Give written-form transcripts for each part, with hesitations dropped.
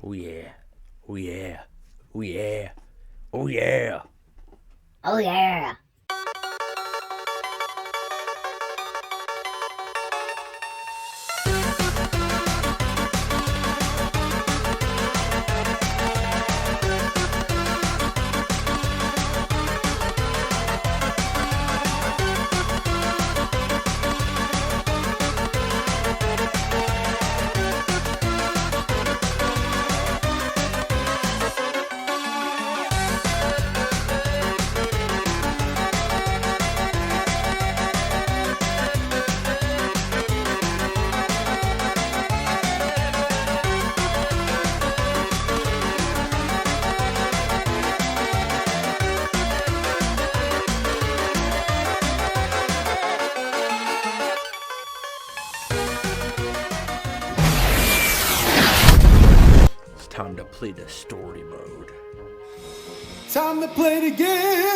Oh yeah. Oh yeah. Oh yeah. Oh yeah. Oh yeah. It's time to play the story mode. Time to play the game.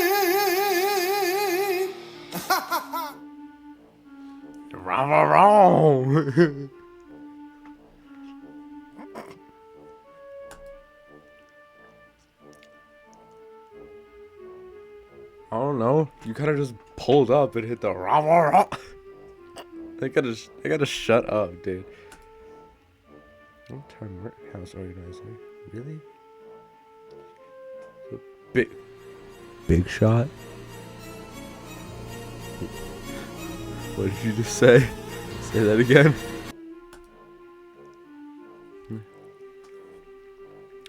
Wrong. I don't know. You kind of just pulled up and hit the rah. I gotta shut up, dude. Long-time workhouse organizer. Really? So big shot? What did you just say? Say that again.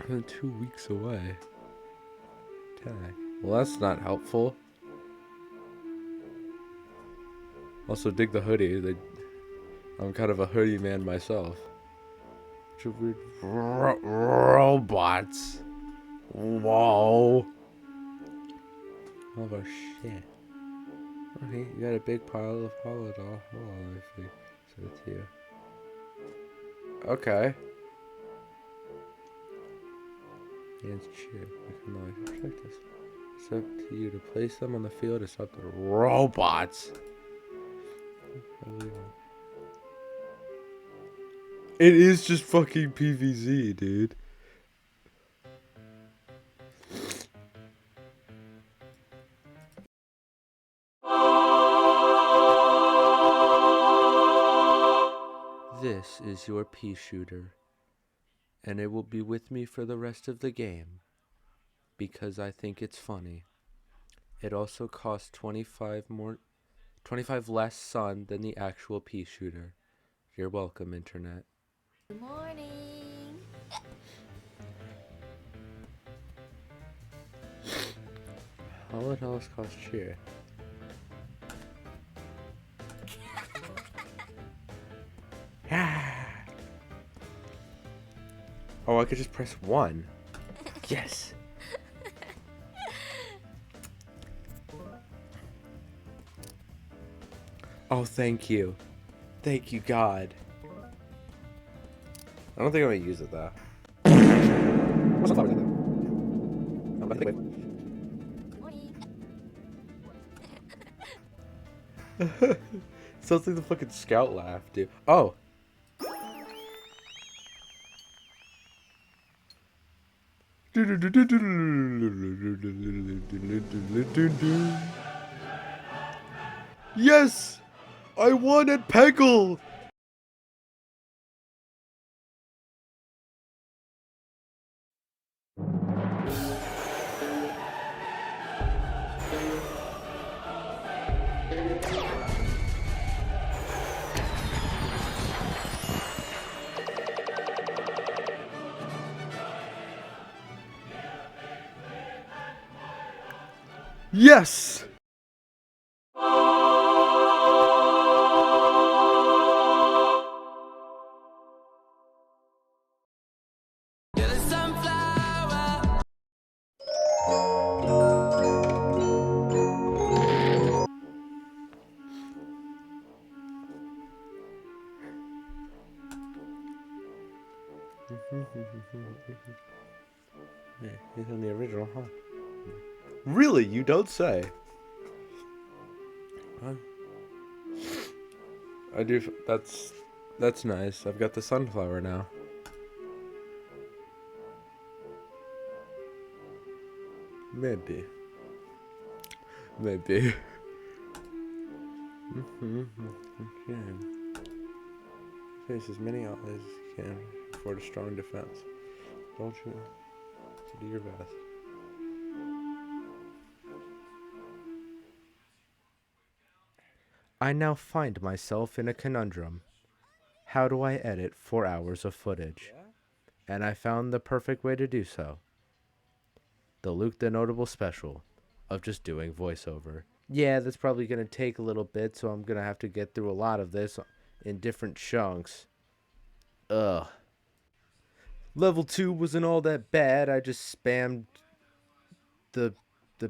I'm 2 weeks away. Dang. Well, that's not helpful. Also, dig the hoodie. I'm kind of a hoodie man myself. Weird robots. Whoa. Oh shit. Okay, you got a big pile of Holo doll. Hold on, if we send it to you. Okay. Hands cheer. Check this. It's up to you to place them on the field to stop the robots. It is just fucking PvZ, dude. This is your pea shooter, and it will be with me for the rest of the game, because I think it's funny. It also costs 25 less sun than the actual pea shooter. You're welcome, internet. Good morning. How much else costs cheer? Oh, I could just press 1. Yes. Oh, thank you. Thank you, God. I don't think I'm gonna use it though. What's the flower? Sounds like the fucking scout laugh, dude. Oh. Yes! I won at Peggle! Yes! Yeah, he's in the original, huh? Really? You don't say? Huh? I do. That's nice. I've got the sunflower now. Maybe. Maybe. Okay. Face as many outlets as you can for a strong defense. Don't you? To do your best. I now find myself in a conundrum. How do I edit 4 hours of footage? And I found the perfect way to do so. The Luke the Notable special of just doing voiceover. Yeah, that's probably going to take a little bit, so I'm going to have to get through a lot of this in different chunks. Ugh. Level 2 wasn't all that bad. I just spammed the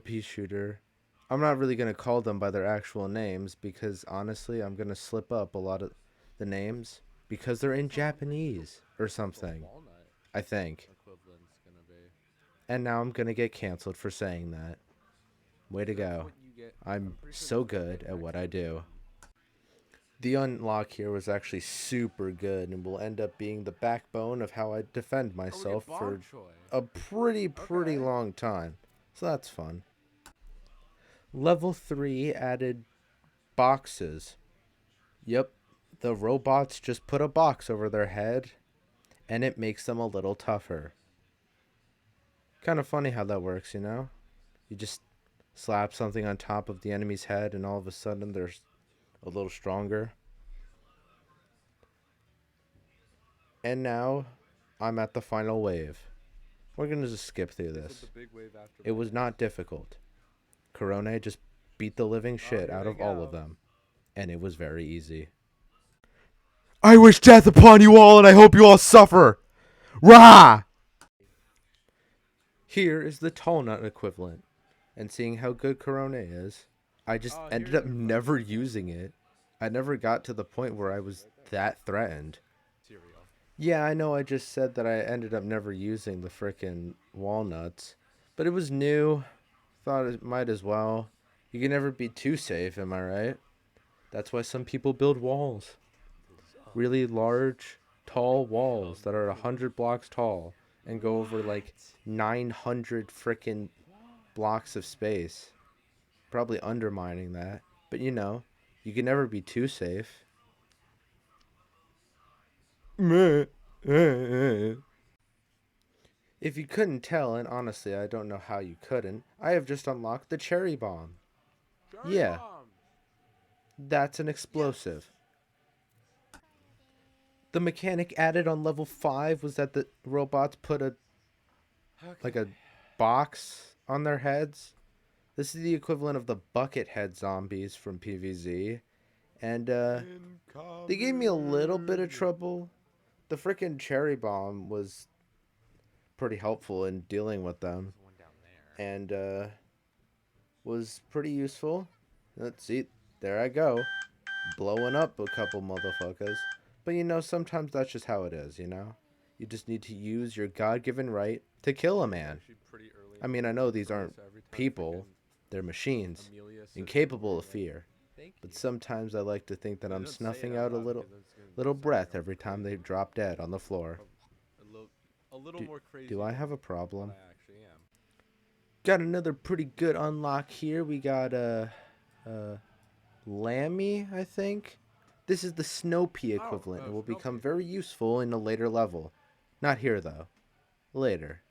pea shooter. I'm not really going to call them by their actual names because honestly, I'm going to slip up a lot of the names because they're in Japanese or something, I think. And now I'm going to get canceled for saying that. Way to go. I'm so good at what I do. The unlock here was actually super good and will end up being the backbone of how I defend myself for a pretty long time. So that's fun. Level 3 added boxes. Yep, the robots just put a box over their head and it makes them a little tougher. Kind of funny how that works, you know? You just slap something on top of the enemy's head and all of a sudden they're a little stronger. And now I'm at the final wave. We're going to just skip through this. It was not difficult. Corone just beat the living shit out of all of them. And it was very easy. I wish death upon you all and I hope you all suffer. Rah! Here is the tall nut equivalent. And seeing how good Corone is, I just ended up never using it. I never got to the point where I was that threatened. Yeah, I know I just said that I ended up never using the frickin' walnuts. But it was new. Thought it might as well. You can never be too safe, am I right? That's why some people build walls. Really large, tall walls that are 100 blocks tall and go over like 900 frickin' blocks of space. Probably undermining that. But you know, you can never be too safe. If you couldn't tell, and honestly I don't know how you couldn't, I have just unlocked the cherry bomb. Yeah, that's an explosive. The mechanic added on level 5 was that the robots put a box on their heads. This is the equivalent of the bucket head zombies from PvZ. And they gave me a little bit of trouble. The frickin' cherry bomb was pretty helpful in dealing with them. And was pretty useful. Let's see, there I go. Blowing up a couple motherfuckers. But you know, sometimes that's just how it is, you know? You just need to use your God-given right to kill a man. I mean, I know these aren't people. They're machines, incapable of fear. But sometimes I like to think that I'm snuffing out a little breath every time they drop dead on the floor. Do I have a problem? Got another pretty good unlock here. We got Lammy, I think. This is the snow pea equivalent and will become very useful in a later level. Not here though. Later.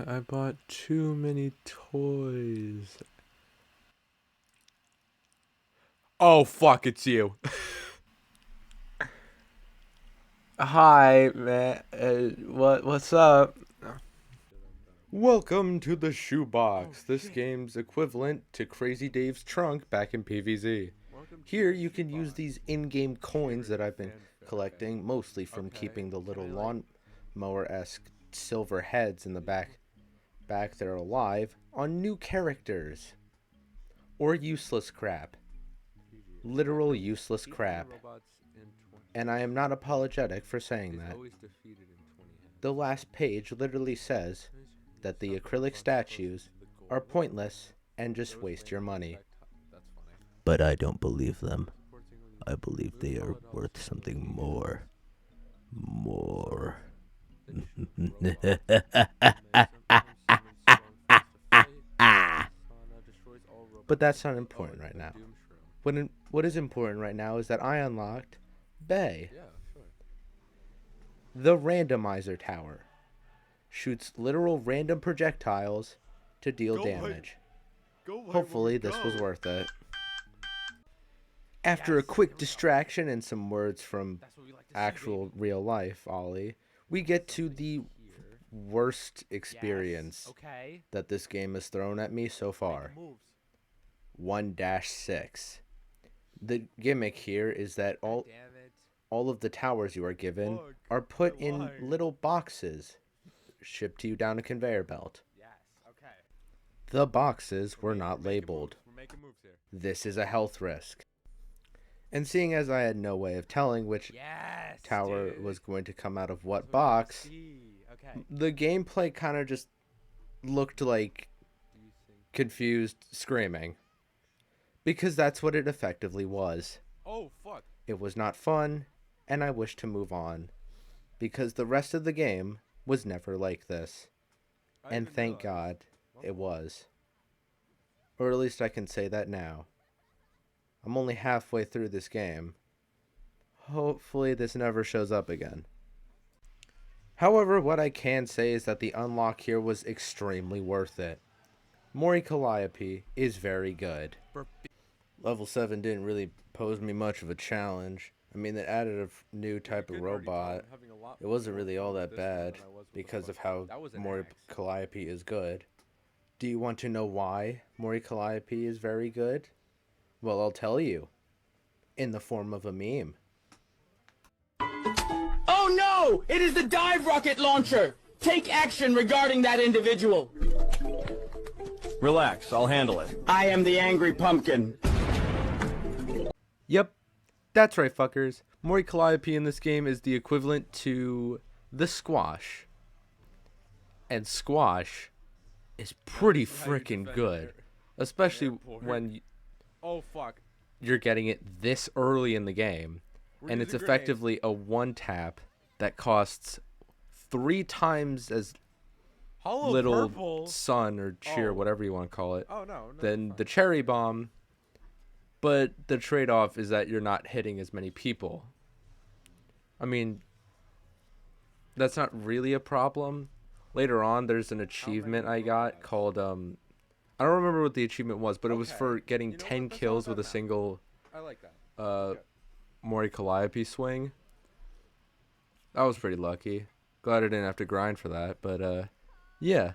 I bought too many toys. Oh fuck, it's you. Hi, man. What's up? Welcome to the shoebox. This game's equivalent to Crazy Dave's trunk back in PvZ. Here you can use these in-game coins that I've been collecting, mostly from keeping the little lawnmower-esque silver heads in the back that are alive, on new characters. Or useless crap. Literal useless crap. And I am not apologetic for saying that. The last page literally says that the acrylic statues are pointless and just waste your money. But I don't believe them. I believe they are worth something more. But that's not important right now. What is important right now is that I unlocked Bay. The randomizer tower. Shoots literal random projectiles to deal damage. Hopefully this was worth it. After a quick distraction and some words from actual real life, Ollie, we get to the worst experience that this game has thrown at me so far. 1-6. The gimmick here is that all of the towers you are given are put in little boxes shipped to you down a conveyor belt. The boxes were not labeled. This is a health risk. And seeing as I had no way of telling which tower was going to come out of what box, the gameplay kind of just looked like confused screaming. Because that's what it effectively was. Oh, fuck. It was not fun, and I wish to move on. Because the rest of the game was never like this. And thank God it was. Or at least I can say that now. I'm only halfway through this game. Hopefully this never shows up again. However, what I can say is that the unlock here was extremely worth it. Mori Calliope is very good. Level 7 didn't really pose me much of a challenge. I mean, it added a new type of robot. It wasn't really all that bad because of how Mori Calliope is good. Do you want to know why Mori Calliope is very good? Well, I'll tell you. In the form of a meme. Oh no! It is the dive rocket launcher! Take action regarding that individual. Relax, I'll handle it. I am the angry pumpkin. Yep, that's right, fuckers. Mori Calliope in this game is the equivalent to the squash. And squash is pretty freaking good. Especially when you're getting it this early in the game. And it's effectively a one tap that costs 3 times as little sun or cheer, whatever you want to call it, than the cherry bomb. But the trade-off is that you're not hitting as many people. I mean, that's not really a problem. Later on, there's an achievement I got called, I don't remember what the achievement was, but it was for getting 10 kills with a single Mori Calliope swing. I was pretty lucky. Glad I didn't have to grind for that, but, yeah.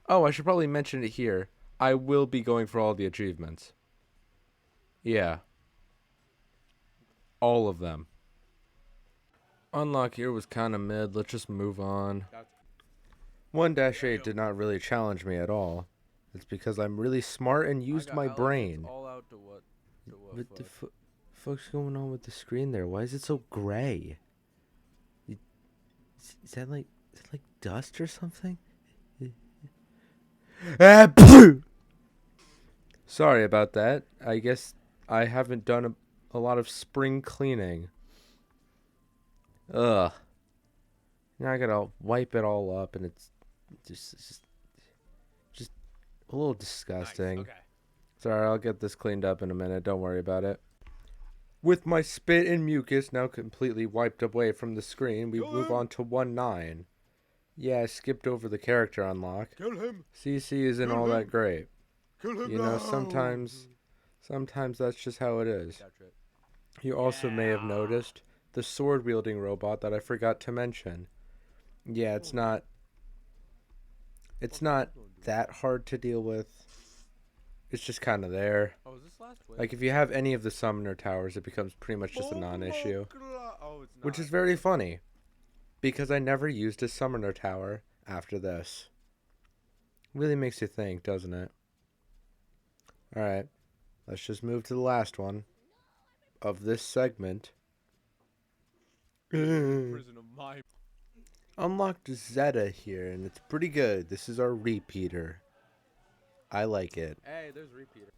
Oh, I should probably mention it here. I will be going for all the achievements. Yeah. All of them. Unlock here was kind of mid. Let's just move on. 1-8 did not really challenge me at all. It's because I'm really smart and used my brain. What the fuck's going on with the screen there? Why is it so gray? Is that like dust or something? Sorry about that. I guess I haven't done a lot of spring cleaning. Ugh. Now I gotta wipe it all up, and it's just a little disgusting. Nice. Okay. Sorry, I'll get this cleaned up in a minute. Don't worry about it. With my spit and mucus now completely wiped away from the screen, we move on to 1-9. Yeah, I skipped over the character unlock. Kill him. CC isn't all that great. Kill him You know, sometimes that's just how it is. You also may have noticed the sword-wielding robot that I forgot to mention. Yeah, it's not that hard to deal with. It's just kind of there. Like, if you have any of the summoner towers, it becomes pretty much just a non-issue. Which is very funny, because I never used a summoner tower after this. Really makes you think, doesn't it? Alright, let's just move to the last one of this segment. Unlocked Zeta here, and it's pretty good. This is our repeater. I like it. Hey, there's repeater.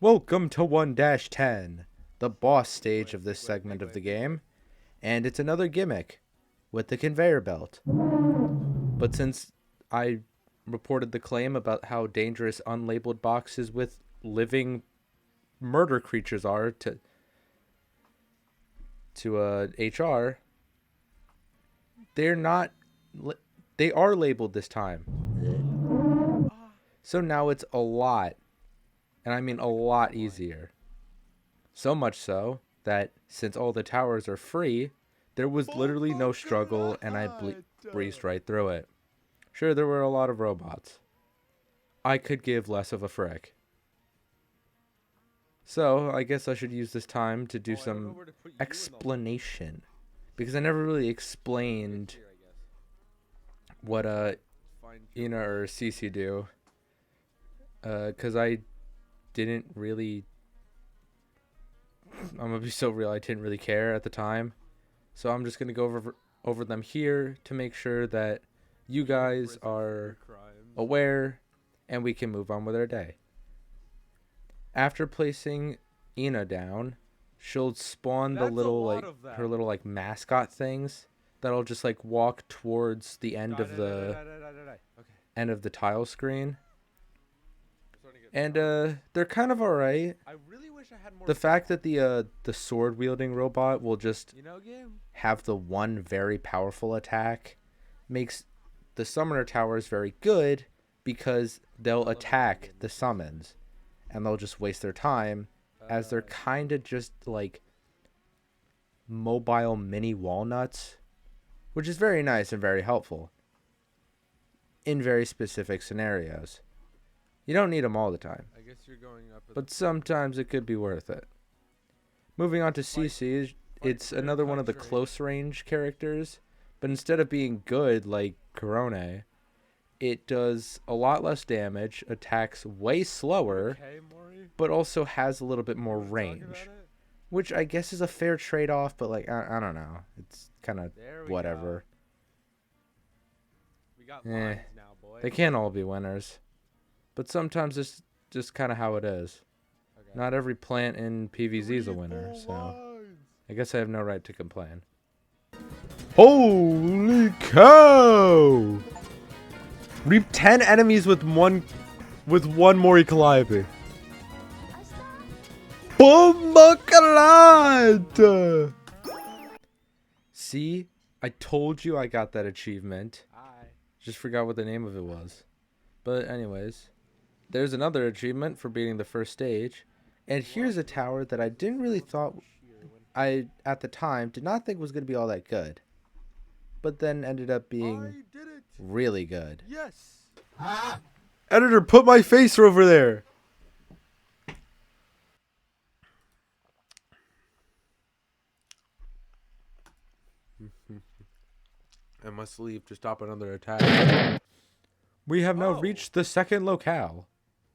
Welcome to 1-10, the boss stage of this segment of the game. And it's another gimmick. with the conveyor belt. But since I reported the claim about how dangerous unlabeled boxes with living murder creatures are to HR, they're not. They are labeled this time. So now it's a lot, and I mean a lot easier. So much so that since all the towers are free, there was literally no struggle, and I breezed right through it. Sure, there were a lot of robots. I could give less of a frick. So, I guess I should use this time to do some explanation. Because I never really explained what Ina or Cece do. Because I didn't really... I'm gonna be so real, I didn't really care at the time. So I'm just gonna go over them here to make sure that you guys are aware and we can move on with our day. After placing Ina down, she'll spawn the little her little mascot things that'll just walk towards the end of the end of the tile screen. And they're kind of alright. I really wish I had more. The fact that the sword wielding robot will just have the one very powerful attack makes the summoner towers very good, because they'll attack the summons and they'll just waste their time, as they're kind of just like mobile mini walnuts, which is very nice and very helpful in very specific scenarios. You don't need them all the time, I guess you're going up. but sometimes it could be worth it. Moving on to CC, it's another one of the close range characters, but instead of being good like Corone, it does a lot less damage, attacks way slower, but also has a little bit more range, which I guess is a fair trade-off, but I don't know. It's kind of whatever. We got lines now, boy. They can't all be winners, but sometimes it's just kind of how it is. Okay. Not every plant in PvZ is a winner, so I guess I have no right to complain. Holy cow! Reap 10 enemies with one Mori Calliope. Bombacalat! See? I told you I got that achievement. Just forgot what the name of it was. But anyways, there's another achievement for beating the first stage. And here's a tower that I didn't really at the time, did not think was going to be all that good. But then ended up being really good. Yes. Editor, put my face over there. I must leave to stop another attack. We have now reached the second locale,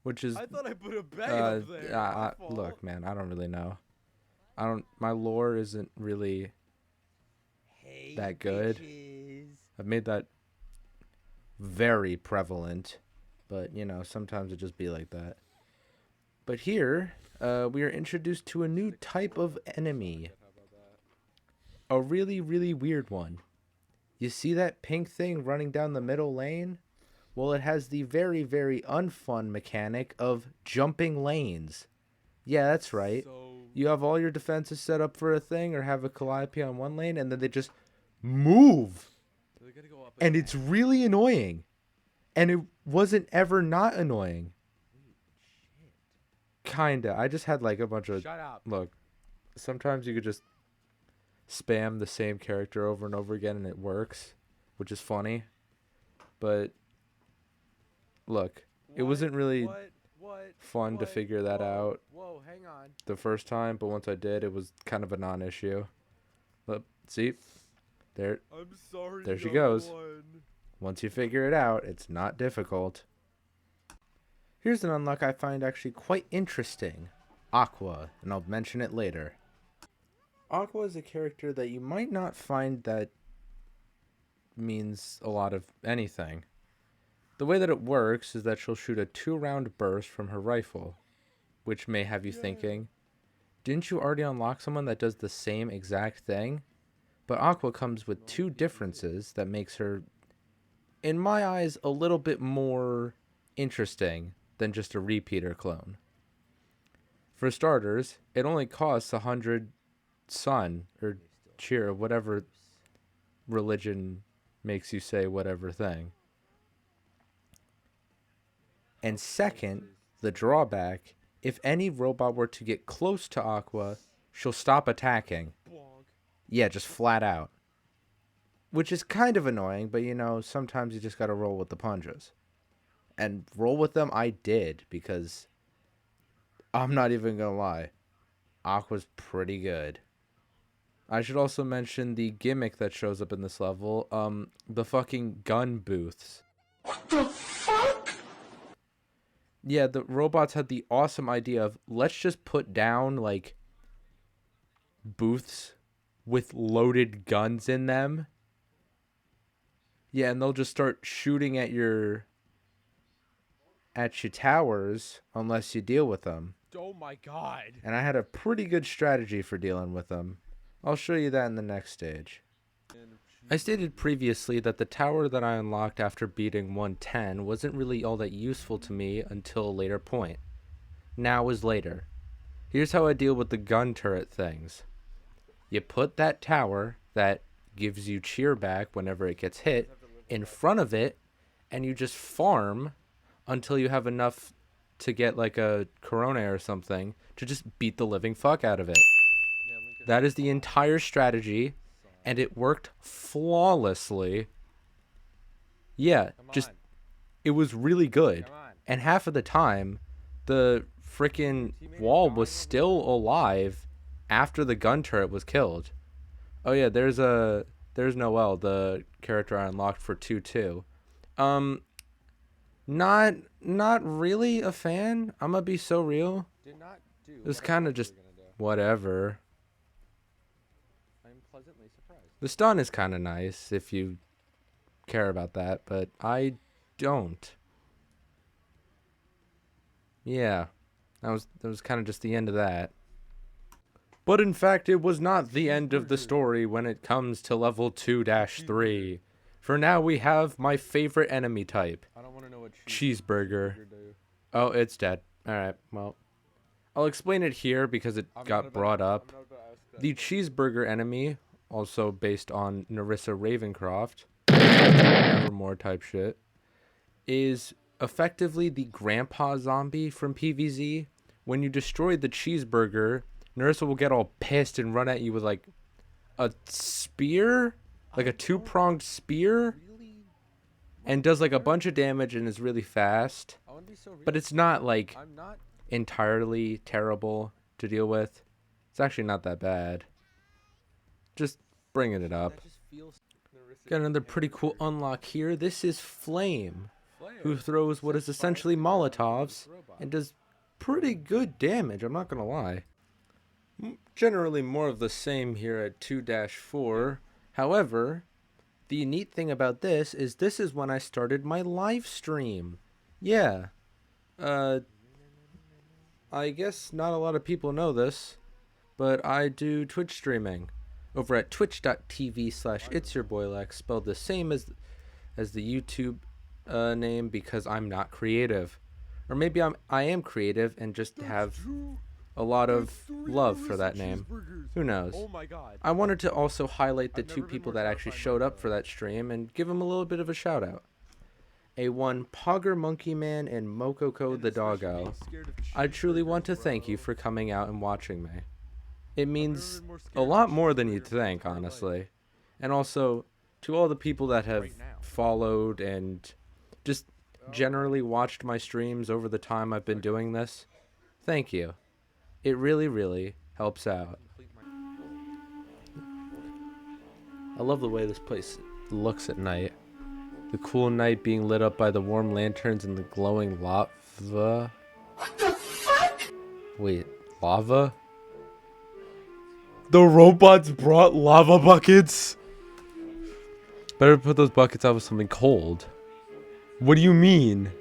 which is... I thought I put a bag up there. Look, man, I don't really know. My lore isn't really that good. I've made that very prevalent, but sometimes it just be like that. But here, we are introduced to a new type of enemy. A really, really weird one. You see that pink thing running down the middle lane? Well, it has the very, very unfun mechanic of jumping lanes. Yeah, that's right. You have all your defenses set up for a thing, or have a Calliope on one lane, and then they just move. And it's really annoying. And it wasn't ever not annoying. Kinda. I just had a bunch of... Shut up. Look, sometimes you could just spam the same character over and over again and it works, which is funny. But look, it wasn't really fun to figure that out Hang on. the first time, but once I did, it was kind of a non-issue. But see, there she goes. Once you figure it out, it's not difficult. Here's an unlock I find actually quite interesting. Aqua, and I'll mention it later. Aqua is a character that you might not find that means a lot of anything. The way that it works is that she'll shoot a 2-round burst from her rifle, which may have you thinking, didn't you already unlock someone that does the same exact thing? But Aqua comes with two differences that makes her, in my eyes, a little bit more interesting than just a repeater clone. For starters, it only costs 100 sun or cheer or whatever religion makes you say whatever thing. And second, the drawback, if any robot were to get close to Aqua, she'll stop attacking. Yeah, just flat out. Which is kind of annoying, but you know, sometimes you just gotta roll with the punches. And roll with them I did, because I'm not even gonna lie, Aqua's pretty good. I should also mention the gimmick that shows up in this level, the fucking gun booths. What the fuck? Yeah, the robots had the awesome idea of, let's just put down, like, booths with loaded guns in them. Yeah, and they'll just start shooting at your towers unless you deal with them. Oh my god. And I had a pretty good strategy for dealing with them. I'll show you that in the next stage. I stated previously that the tower that I unlocked after beating 110 wasn't really all that useful to me until a later point. Now is later. Here's how I deal with the gun turret things. You put that tower that gives you cheer back whenever it gets hit in front of it, and you just farm until you have enough to get like a Corona or something to just beat the living fuck out of it. That is the entire strategy, and it worked flawlessly. Yeah, just, it was really good. And half of the time, the frickin' wall was still alive after the gun turret was killed. Oh yeah, there's Noelle, the character I unlocked for 2-2. Not really a fan. I'm gonna be so real. Did not do. It was kind of just whatever. I'm pleasantly surprised. The stun is kind of nice if you care about that, but I don't. Yeah, that was kind of just the end of that. But in fact, it was not the end of the story when it comes to level 2-3. For now, we have my favorite enemy type. I don't want to know what Cheeseburger. Oh, it's dead. Alright, well. I'll explain it here because it got brought up. The Cheeseburger enemy, also based on Narissa Ravencroft, Nevermore type shit, is effectively the grandpa zombie from PvZ. When you destroy the Cheeseburger, Narissa will get all pissed and run at you with like a spear, like a two-pronged spear, and does like a bunch of damage and is really fast. But it's not like entirely terrible to deal with. It's actually not that bad. Just bringing it up. Got another pretty cool unlock here. This is Flame, who throws what is essentially Molotovs and does pretty good damage, I'm not gonna lie. Generally more of the same here at 2-4. However, the neat thing about this is when I started my live stream. Yeah. I guess not a lot of people know this, but I do Twitch streaming over at twitch.tv/itsyourboylex, spelled the same as the YouTube name, because I'm not creative. Or maybe I am creative and just have a lot of love for that name. Who knows? Oh my god. I wanted to also highlight the two people that actually showed up for that stream and give them a little bit of a shout out. A1 Pogger Monkey Man and Mokoko the Doggo. I truly want to thank you for coming out and watching me. It means a lot more than you'd think, honestly. And also, to all the people that have followed and just generally watched my streams over the time I've been doing this, thank you. It really, really helps out. I love the way this place looks at night. The cool night being lit up by the warm lanterns and the glowing lava. What the fuck? Wait, lava? The robots brought lava buckets? Better put those buckets out with something cold. What do you mean?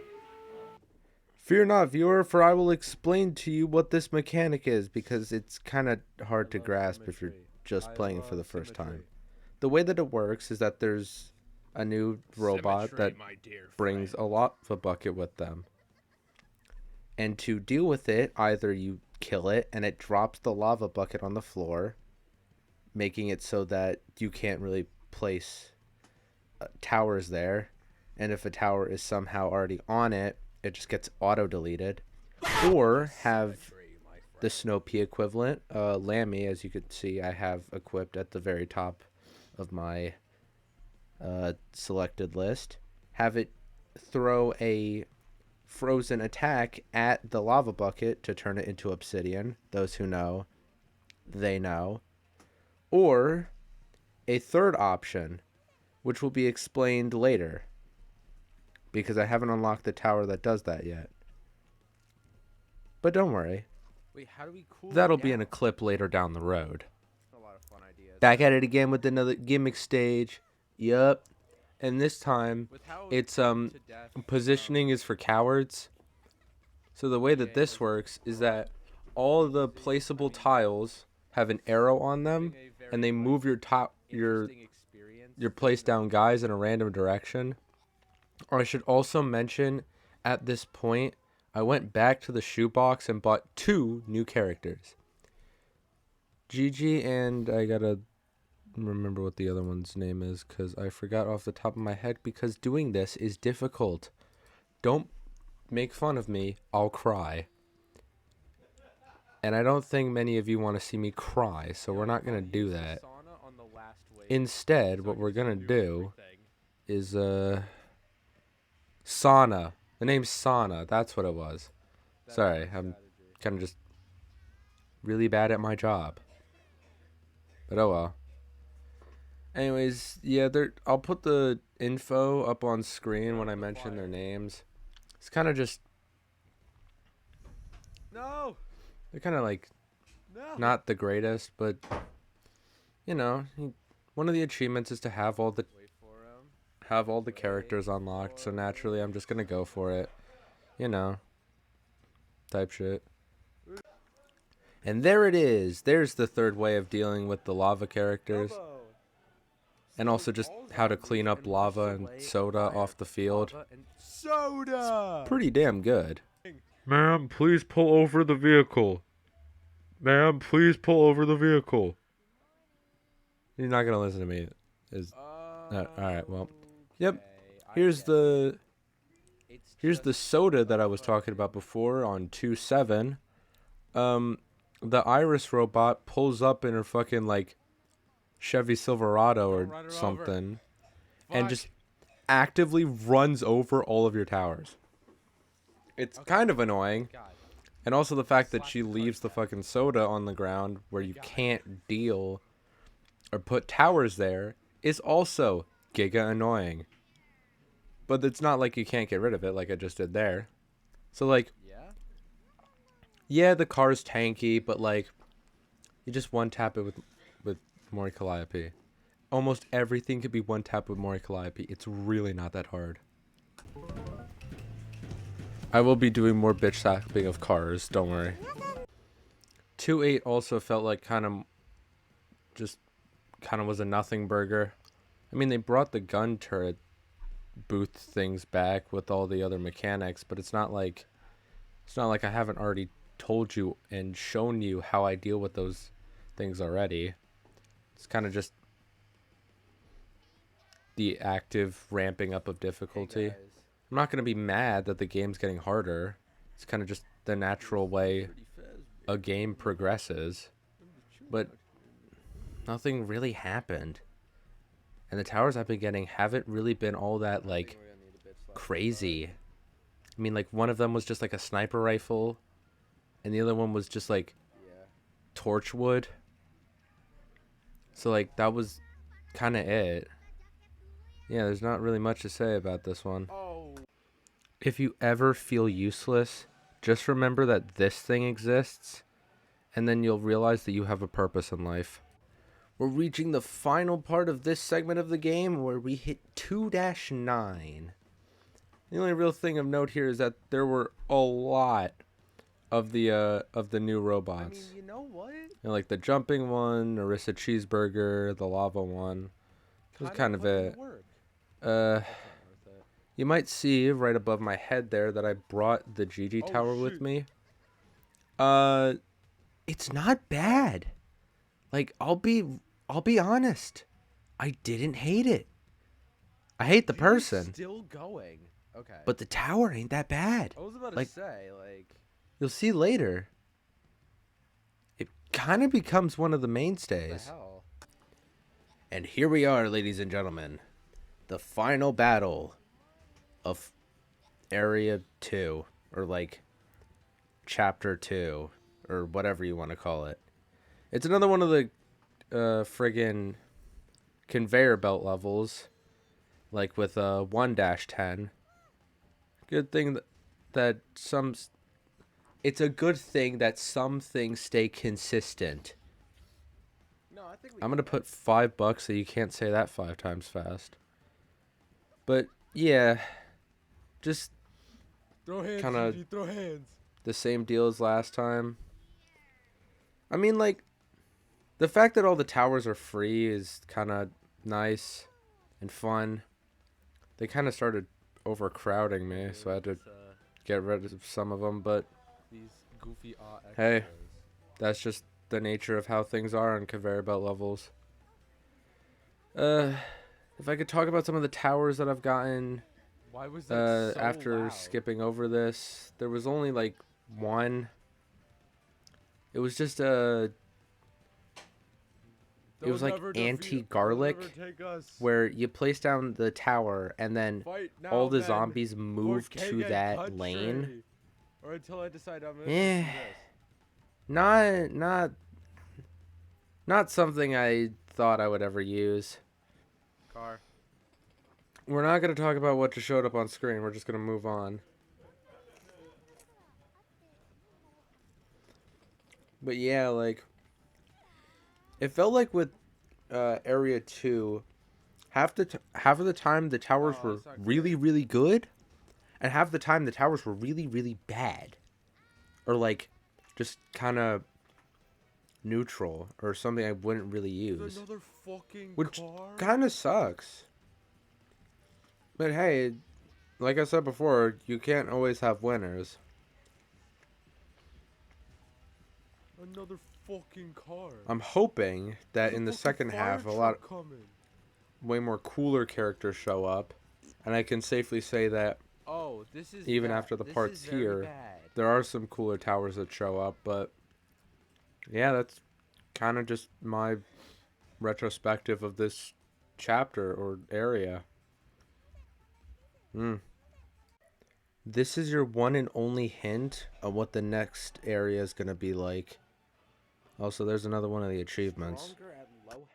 Fear not, viewer, for I will explain to you what this mechanic is, because it's kind of hard to grasp if you're just playing it for the first time. the way that it works is that there's a new robot that brings a lava bucket with them. And to deal with it, either you kill it and it drops the lava bucket on the floor, making it so that you can't really place towers there. And if a tower is somehow already on it, it just gets auto-deleted. Or have the Snow Pea equivalent, Lammy, as you can see, I have equipped at the very top of my selected list. Have it throw a frozen attack at the lava bucket to turn it into obsidian. Those who know, they know. Or a third option, which will be explained later, because I haven't unlocked the tower that does that yet. But don't worry. Wait, how do we cool That'll it be in a down? clip later down the road. A lot of fun ideas. Back at it again with another gimmick stage. Yup. And this time, With how it's to death, positioning is for cowards. So the way that this works is that all the placeable tiles have an arrow on them, and they move your your place down guys in a random direction. Or I should also mention, at this point, I went back to the shoebox and bought 2 new characters. Gigi, and I gotta remember what the other one's name is, because I forgot off the top of my head, because doing this is difficult. Don't make fun of me, I'll cry. And I don't think many of you want to see me cry, so we're not gonna do that. Instead, what we're gonna do is Sauna. The name's Sauna. That's what it was. Sorry, I'm kind of just really bad at my job. But oh well. Anyways, yeah, I'll put the info up on screen when I mention their names. It's kind of just... No! They're kind of like No! not the greatest, but you know, one of the achievements is to have all the Wait for him. characters unlocked, so naturally I'm just gonna go for it, you know, type shit. And there it is. There's the third way of dealing with the lava characters, and also just how to clean up lava and soda off the field. Soda! Pretty damn good. Ma'am, please pull over the vehicle. Ma'am, please pull over the vehicle. You're not gonna listen to me. Alright, well. Yep. Here's the soda that I was talking about before on 2.7. The Iris robot pulls up in her fucking like Chevy Silverado or something and just actively runs over all of your towers. It's kind of annoying. And also the fact that she leaves the fucking soda on the ground where you can't deal or put towers there is also giga annoying. But it's not like you can't get rid of it like I just did there. So like, yeah, the car's tanky, but like, you just one tap it with Mori Calliope. Almost everything could be one tap with Mori Calliope. It's really not that hard. I will be doing more bitch slapping of cars, don't worry. 2.8 also felt like kind of was a nothing burger. I mean, they brought the gun turret booth things back with all the other mechanics, but it's not like I haven't already told you and shown you how I deal with those things already. It's kind of just the active ramping up of difficulty. Hey I'm not going to be mad that the game's getting harder. It's kind of just the natural way a game progresses. But nothing really happened. And the towers I've been getting haven't really been all that, like, crazy. I mean, like, one of them was just, like, a sniper rifle. And the other one was just, like, torchwood. So, like, that was kind of it. Yeah, there's not really much to say about this one. If you ever feel useless, just remember that this thing exists, and then you'll realize that you have a purpose in life. We're reaching the final part of this segment of the game where we hit 2-9. The only real thing of note here is that there were a lot of the new robots. I mean, you know what? You know, like the jumping one, Narissa Cheeseburger, the lava one. That's kind of it. You might see right above my head there that I brought the GG tower with me. It's not bad. Like, I'll be honest. I didn't hate it. I hate the person. Still going. Okay. But the tower ain't that bad. I was about to like, say, like, you'll see later. It kind of becomes one of the what mainstays. the hell? And here we are, ladies and gentlemen. The final battle of Area 2. Or, like, Chapter 2. Or whatever you want to call it. It's another one of the friggin' conveyor belt levels. Like with 1-10. Good thing that some... It's a good thing that some things stay consistent. No, I think I'm going to put $5 so you can't say that 5 times fast. But, yeah. Just throw hands, kinda GG, throw hands. the same deal as last time. I mean, like, the fact that all the towers are free is kind of nice and fun. They kind of started overcrowding me, so I had to get rid of some of them, but These goofy hey, that's just the nature of how things are on conveyor belt levels. If I could talk about some of the towers that I've gotten Why was that so after loud? skipping over this, there was only like one. It was just a... It was like anti-garlic, where you place down the tower and then all the zombies move to that lane. Or until I decide I'm Eh, not something I thought I would ever use. Car. We're not going to talk about what just showed up on screen. We're just going to move on. But yeah, like, it felt like with Area 2, half of the time the towers were really, really good, and half the time the towers were really, really bad. Or, like, just kind of neutral, or something I wouldn't really use. Another fucking Which car? kind of sucks. But hey, like I said before, you can't always have winners. Another fucking car. I'm hoping that in the second half, way more cooler characters show up, and I can safely say that Oh, this is even bad. after the This parts is very here, bad. there are some cooler towers that show up, but yeah, that's kind of just my retrospective of this chapter or area. This is your one and only hint of what the next area is going to be like. Also, there's another one of the achievements. Stronger at low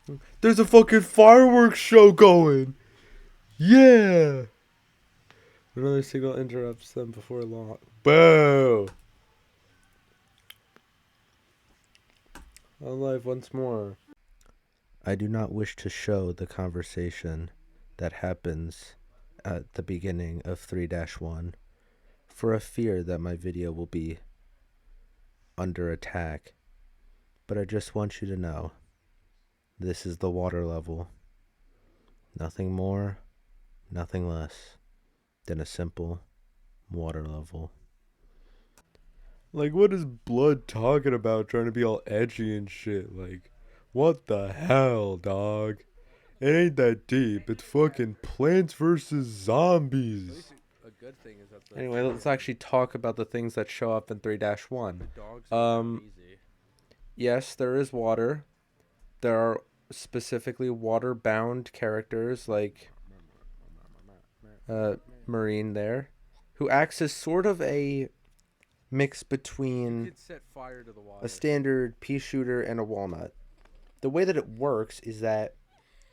health. There's a fucking fireworks show going! Yeah! Another signal interrupts them before long. Boo! On live once more. I do not wish to show the conversation that happens at the beginning of 3-1 for a fear that my video will be under attack. But I just want you to know, this is the water level. Nothing more, nothing less than a simple water level. Like, what is Blood talking about, trying to be all edgy and shit? Like, what the hell, dog? It ain't that deep. It's fucking Plants vs. Zombies. A good thing is that Anyway, let's actually talk about the things that show up in 3-1. Yes, there is water. There are specifically water-bound characters like Marine there, who acts as sort of a mix between set fire to the water. a standard pea shooter and a walnut. The way that it works is that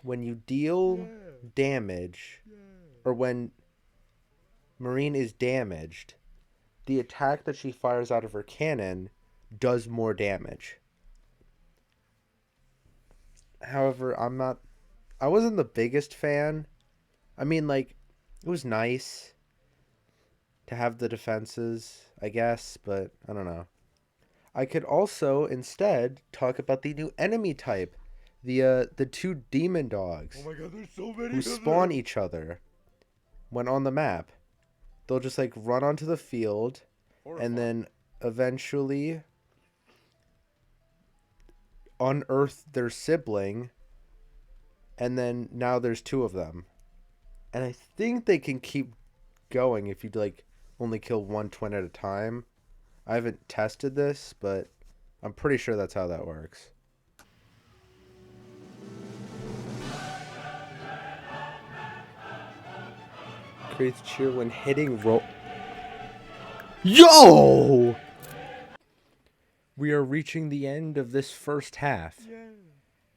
when you deal damage, or when Marine is damaged, the attack that she fires out of her cannon does more damage. However, I wasn't the biggest fan. I mean, like, it was nice to have the defenses, I guess, but I don't know. I could also instead talk about the new enemy type, the two demon dogs. Oh my god, there's so many who spawn each other when on the map. They'll just like run onto the field and then eventually unearth their sibling, and then now there's two of them. And I think they can keep going if you like only kill one twin at a time. I haven't tested this, but I'm pretty sure that's how that works. Creates cheer when hitting Yo! We are reaching the end of this first half.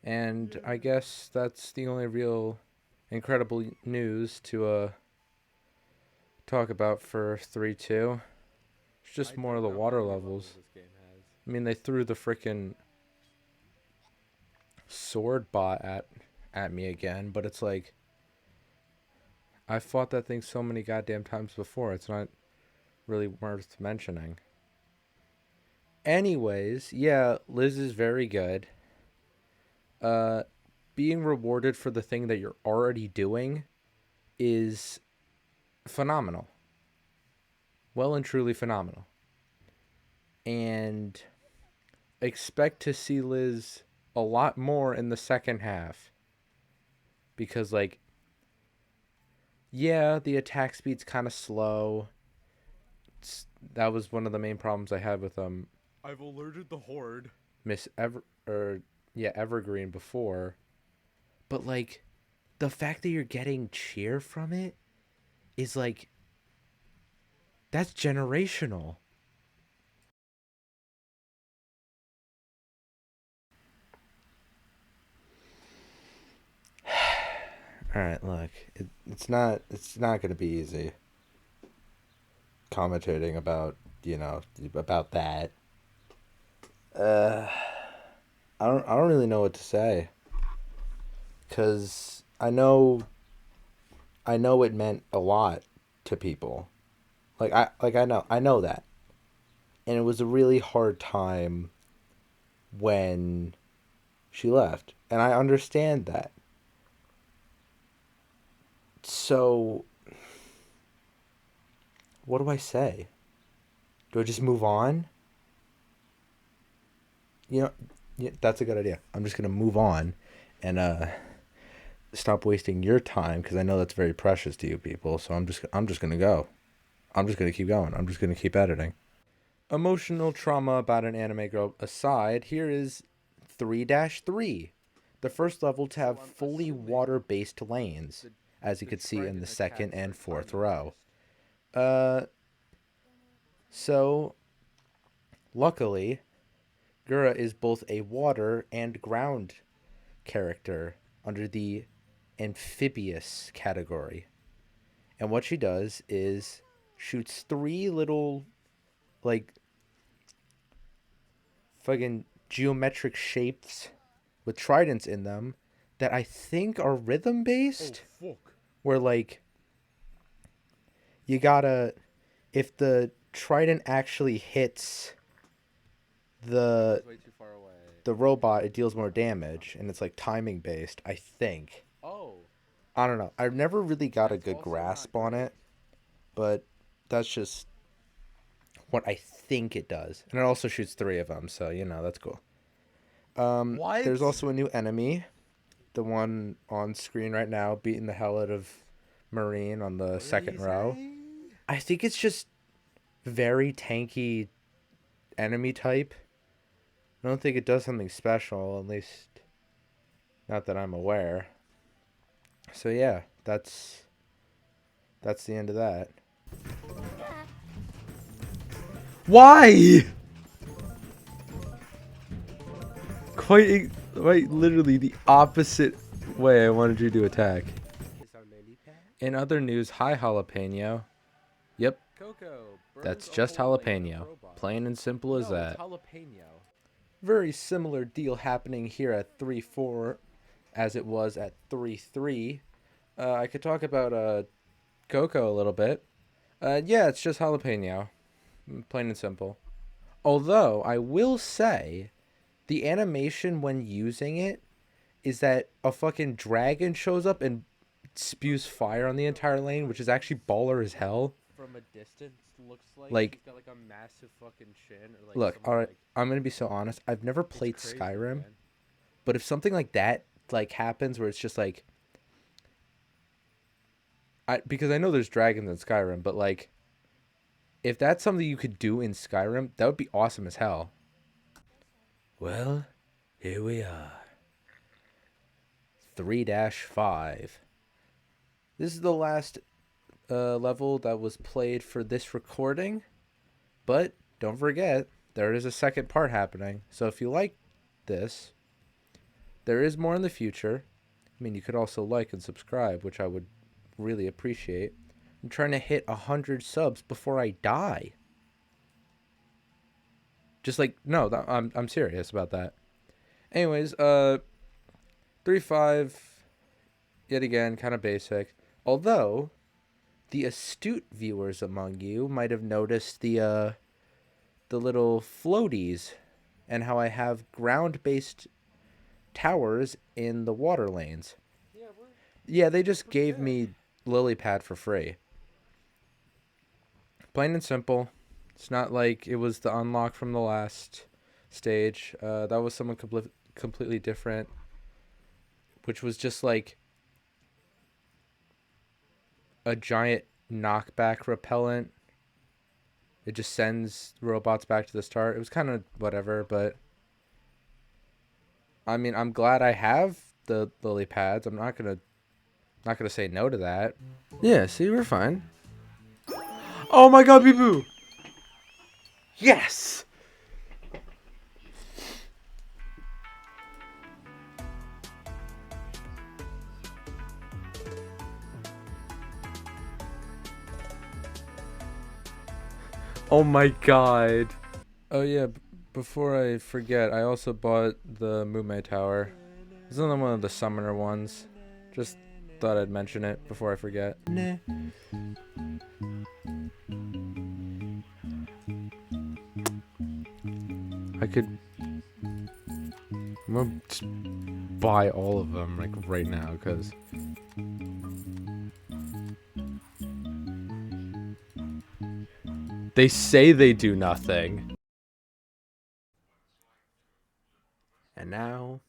And I guess that's the only real incredible news to talk about for 3-2. It's just more of the water levels. I mean, they threw the freaking sword bot at me again, but it's like I fought that thing so many goddamn times before. It's not really worth mentioning. Anyways, yeah, Liz is very good. Being rewarded for the thing that you're already doing is phenomenal. Well and truly phenomenal. And expect to see Liz a lot more in the second half. Because, like, yeah, the attack speed's kind of slow. That was one of the main problems I had with I've alerted the horde. Evergreen before. But like the fact that you're getting cheer from it is like that's generational. All right, look. It's not going to be easy commentating about, about that. I don't really know what to say, cuz I know it meant a lot to people. I know that. And it was a really hard time when she left, and I understand that. So what do I say? Do I just move on? Yeah, that's a good idea. I'm just gonna move on, and stop wasting your time because I know that's very precious to you people. So I'm just gonna go. I'm just gonna keep going. I'm just gonna keep editing. Emotional trauma about an anime girl aside, here is 3-3. The first level to have fully water-based lanes, as you could see in the second and fourth row. So luckily, Gura is both a water and ground character under the amphibious category. And what she does is shoots 3 little, like, fucking geometric shapes with tridents in them that I think are rhythm based. Oh, fuck. Where, like, you gotta, if the trident actually hits the Way too far away. the robot, it deals more damage, and it's like timing based, I think. Oh. I don't know. I've never really got a That's good also grasp not on great. it, but that's just what I think it does. And it also shoots 3 of them, so that's cool. What? There's also a new enemy, the one on screen right now, beating the hell out of Marine on the second row. I think it's just very tanky enemy type. I don't think it does something special, at least not that I'm aware. So yeah, that's the end of that. Why? Quite literally the opposite way I wanted you to attack. In other news, hi jalapeno. Yep, Coco. that's burns a just hole in the jalapeno. robot. Plain and simple as No, that. It's jalapeno. Very similar deal happening here at 3-4 as it was at 3-3. I could talk about Coco a little bit. Yeah, it's just jalapeno. Plain and simple. Although I will say, the animation when using it is that a fucking dragon shows up and spews fire on the entire lane, which is actually baller as hell. From a distance, looks Like, he's got like a massive fucking chin, or like look, someone, all right, like, I'm gonna be so honest. I've never it's played crazy, Skyrim, man. but if something like that like happens, where it's just like, because I know there's dragons in Skyrim, but like, if that's something you could do in Skyrim, that would be awesome as hell. Well, here we are. 3-5. This is the last level that was played for this recording, but don't forget, there is a second part happening. So if you like this, there is more in the future. I mean, you could also like and subscribe, which I would really appreciate. I'm trying to hit 100 subs before I die. Just like, no, I'm serious about that. Anyways, 3-5, yet again, kind of basic. Although, the astute viewers among you might have noticed the little floaties and how I have ground-based towers in the water lanes. Yeah, they just gave me lily pad for free. Plain and simple. It's not like it was the unlock from the last stage. That was someone completely different, which was just like a giant knockback repellent. It just sends robots back to the start. It was kind of whatever, but I mean, I'm glad I have the lily pads. I'm not gonna say no to that. Yeah, see, we're fine. Oh my god, Bee-Boo! Yes! Oh my god. Oh yeah, before I forget, I also bought the Mume Tower. This is another one of the summoner ones. Just thought I'd mention it before I forget. Nah. I could... I'm gonna just buy all of them like right now, because... They say they do nothing. And now,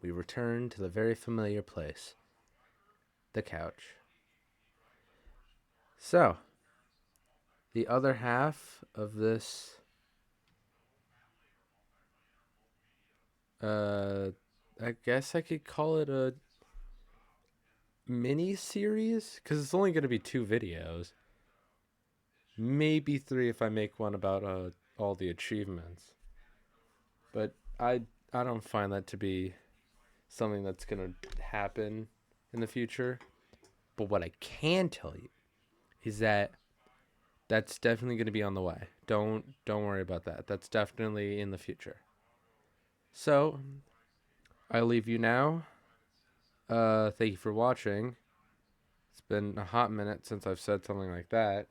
we return to the very familiar place. The couch. So, the other half of this... I guess I could call it a mini series, because it's only going to be 2 videos, maybe 3 if I make one about all the achievements, but I don't find that to be something that's going to happen in the future. But what I can tell you is that that's definitely going to be on the way. Don't worry about that. That's definitely in the future. So I'll leave you now. Thank you for watching. It's been a hot minute since I've said something like that.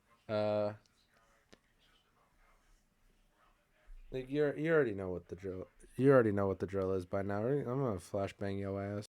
Like you already know what the drill. You already know what the drill is by now. Right? I'm gonna flashbang yo ass.